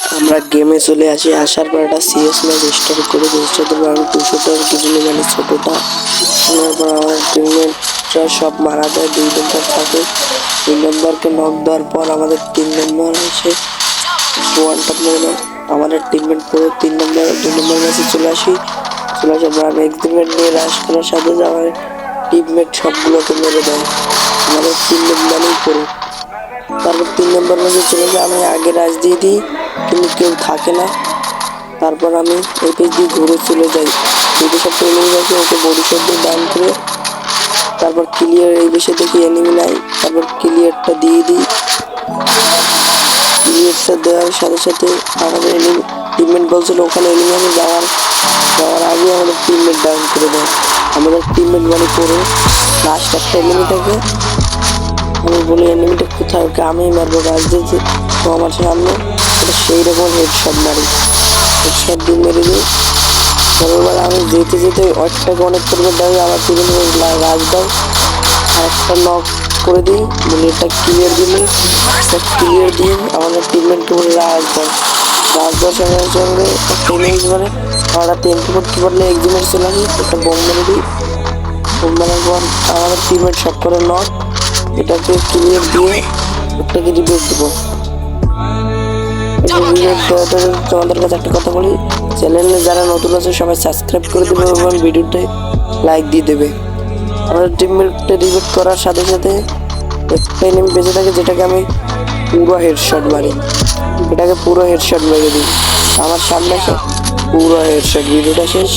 আমরা গেমে চলে আসি, আসার পর একটা সিএস ম্যাচ স্টার্ট করে রেজিস্টার দেবো। আমি 200টার কিছু নিই, মানে ছোটোটা। শোনার পর আমার টিমমেটরা সব মারা যায়, 2 নম্বর থাকে। 2 নম্বরকে নক দেওয়ার পর আমাদের 3 নম্বর এসে ওয়ান টপ মেরে আমাদের টিমমেট পুরো 2 নম্বর ম্যাচে চলে আসার পর আমি এক্সিমেট নিয়ে রাশ করার সাথে আমার টিমমেট সবগুলোকে মেরে দেয়। আমাদের টিমমেট মানেই পুরো। তারপর 3 নম্বর ম্যাচে চলে যায়, আমি আগে রাশ দিয়ে দিই কিন্তু কেউ থাকে না। তারপর আমি এই পেজ দিয়ে ঘুরে চলে যাই, যদি সব এনিমি আছে ওকে বডি শট দিয়ে ডাউন করে তারপর ক্লিয়ার। এই বেশে দেখি এনিমি নাই, তারপর ক্লিয়ারটা দিয়ে দিই। ক্লিয়ারটা দেওয়ার সাথে সাথে আমাদের এনিমি টিমমেট বলছিল ওখানে এনিমি আছে, যাওয়ার আগে আমাদের টিমমেট ডাউন করে দেয়। আমাদের টিমমেট মানে করে লাস্ট একটা এনিমি থাকে, আমি বলি এনিমিটা কোথায়, ওকে আমি মারবো। রাজ দিয়েছে তো আমার সামনে, ওটা সেই রকম হেডশট মারি, হেডশট দিয়ে মেরে দিই। পরেরবার আমি যেতে ওয়াইটটাকে অনেক পরিমাণ দেয়, আমার টিমমেট রাজ দেয় আর একটা নক করে দিই, বলে এটা ক্লিয়ার দিলে ক্লিয়ার দিয়ে আমাদের টিমমেটকে বলে রাজ দেওয়ার সঙ্গে সঙ্গে একটা ইনিংস মানে আমরা 10 করতে পারলে এক্সিমেট চলে আসি, একটা বোম মেরে দিই। বোম মারার পর আমাদের টিমমেট সব করে নক, এটাকে ক্লিয়ার দিয়ে একটাকে রিপোর্ট দেবো। তোমাদের কাছে একটা কথা বলি, চ্যানেলে যারা নতুন আছে সবাই সাবস্ক্রাইব করে দেবে এবং ভিডিওতে লাইক দিয়ে দেবে। আমাদের টিমমেটটা রিপোর্ট করার সাথে সাথে একটা এনিমি বেঁচে থাকে, যেটাকে আমি পুরো হেডশট মারি, এটাকে পুরো হেডশট মেরে দিই। আমার সামনে পুরো হেডশট। ভিডিওটা শেষ।